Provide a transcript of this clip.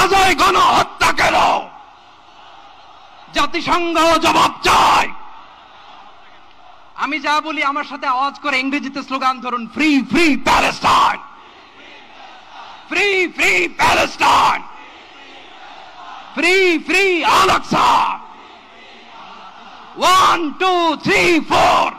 গাজায় গণহত্যা কেন? জাতিসংঘ জবাব চায়। আমি যা বলি আমার সাথে আওয়াজ করে ইংরেজিতে স্লোগান ধরুন, free free Palestine, free free Palestine, free free Al Aqsa. 1 2 3 4